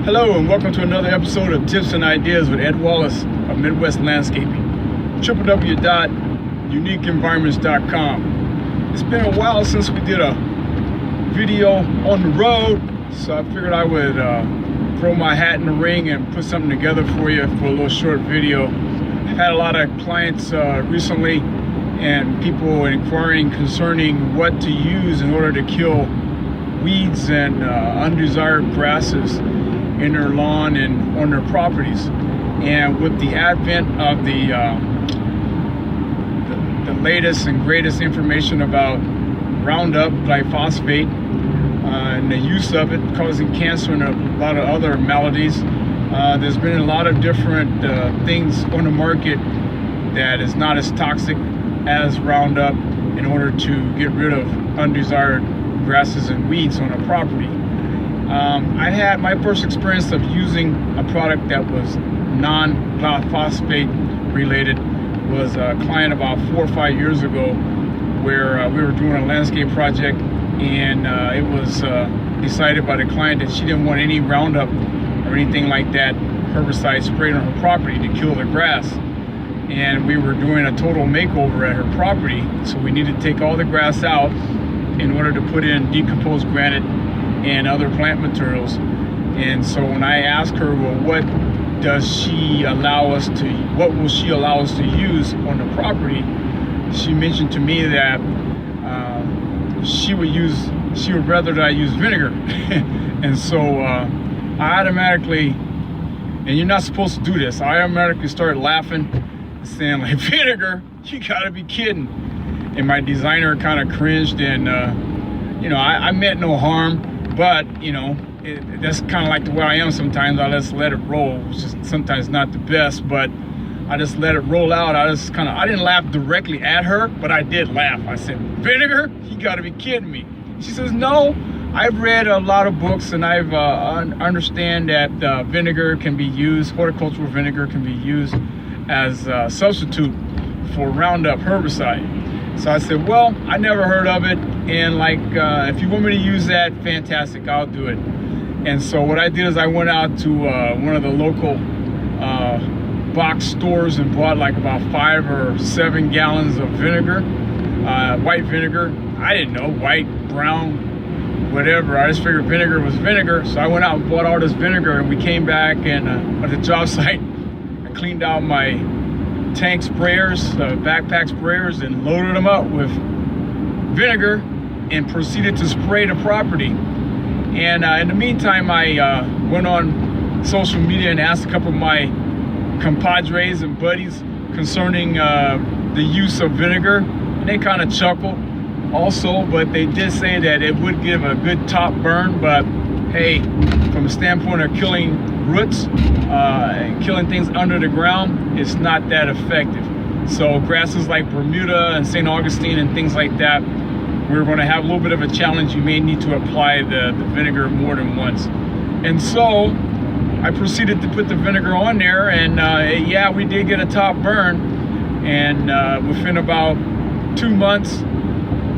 Hello and welcome to another episode of Tips and Ideas with Ed Wallace of Midwest Landscaping. www.uniqueenvironments.com. It's been a while since we did a video on the road, so I figured I would throw my hat in the ring and put something together for you for a little short video. I've had a lot of clients recently and people inquiring concerning what to use in order to kill weeds and undesired grasses in their lawn and on their properties. And with the advent of the latest and greatest information about Roundup, glyphosate, and the use of it causing cancer and a lot of other maladies, there's been a lot of different things on the market that is not as toxic as Roundup in order to get rid of undesired grasses and weeds on a property. I had my first experience of using a product that was non-glyphosate related was a client about 4 or 5 years ago, where we were doing a landscape project, and it was decided by the client that she didn't want any Roundup or anything like that herbicide sprayed on her property to kill the grass. And we were doing a total makeover at her property, so we needed to take all the grass out in order to put in decomposed granite and other plant materials. And so when I asked her, well, what will she allow us to use on the property, she mentioned to me that she would rather that I use vinegar. And so I automatically, and you're not supposed to do this, I automatically started laughing, saying like, vinegar? You gotta be kidding. And my designer kind of cringed, and I meant no harm, but that's kind of like the way I am sometimes. I just let it roll, which is sometimes not the best, but I just let it roll out. I didn't laugh directly at her, but I did laugh. I said, vinegar? You gotta be kidding me. She says, no, I've read a lot of books, and I've understand that vinegar can be used, horticultural vinegar can be used as a substitute for Roundup herbicide. So I said, well, I never heard of it, and if you want me to use that, fantastic, I'll do it. And so what I did is I went out to one of the local box stores and bought like about 5 or 7 gallons of vinegar, white vinegar. I didn't know, white, brown, whatever. I just figured vinegar was vinegar. So I went out and bought all this vinegar, and we came back, and at the job site, I cleaned out my tank sprayers, backpack sprayers, and loaded them up with vinegar and proceeded to spray the property. And in the meantime, I went on social media and asked a couple of my compadres and buddies concerning the use of vinegar, and they kind of chuckled also, but they did say that it would give a good top burn, but hey, from a standpoint of killing roots and killing things under the ground, it's not that effective. So grasses like Bermuda and St. Augustine and things like that, we're going to have a little bit of a challenge. You may need to apply the vinegar more than once. And so I proceeded to put the vinegar on there, and yeah, we did get a top burn. And within about 2 months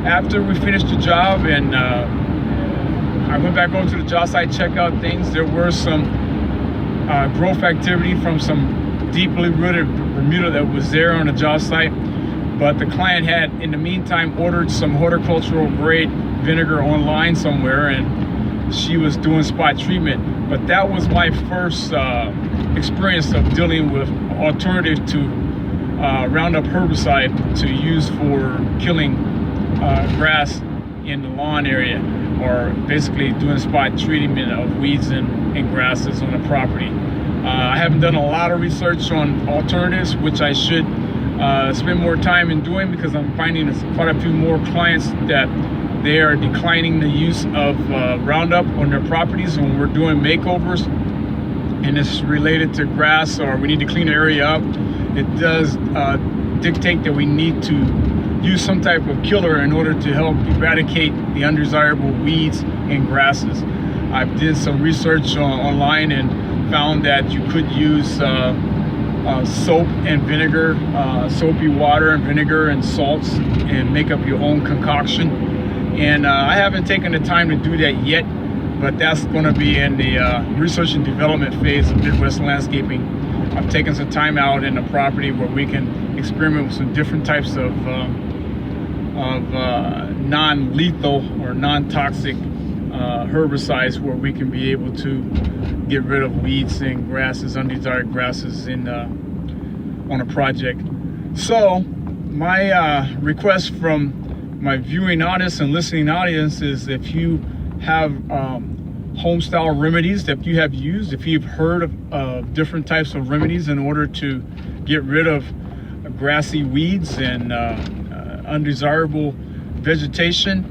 after we finished the job, and I went back over to the job site, check out things, there were some growth activity from some deeply rooted Bermuda that was there on the job site. But the client had, in the meantime, ordered some horticultural grade vinegar online somewhere, and she was doing spot treatment. But that was my first experience of dealing with alternative to Roundup herbicide to use for killing grass in the lawn area, or basically doing spot treatment of weeds and grasses on a property. I haven't done a lot of research on alternatives, which I should spend more time in doing, because I'm finding quite a few more clients that they are declining the use of Roundup on their properties when we're doing makeovers, and it's related to grass, or we need to clean the area up. It does dictate that we need to use some type of killer in order to help eradicate the undesirable weeds and grasses. I did some research online and found that you could use soap and vinegar, soapy water and vinegar and salts, and make up your own concoction. And I haven't taken the time to do that yet, but that's going to be in the research and development phase of Midwest Landscaping. I've taken some time out in the property where we can experiment with some different types of non-lethal or non-toxic herbicides, where we can be able to get rid of weeds and grasses, undesired grasses on a project. So my request from my viewing audience and listening audience is, if you have home style remedies that you have used, if you've heard of different types of remedies in order to get rid of grassy weeds and undesirable vegetation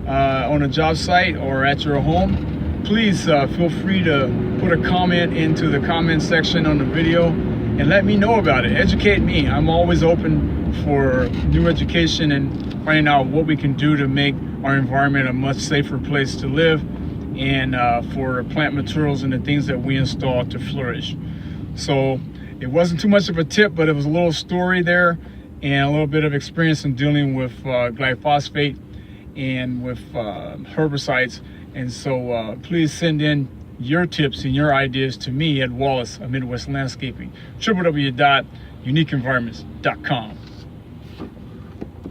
on a job site or at your home, please feel free to put a comment into the comment section on the video and let me know about it. Educate me. I'm always open for new education and finding out what we can do to make our environment a much safer place to live, and for plant materials and the things that we install to flourish. So it wasn't too much of a tip, but it was a little story there and a little bit of experience in dealing with glyphosate and with herbicides. And so please send in your tips and your ideas to me at Wallace of Midwest Landscaping, www.uniqueenvironments.com.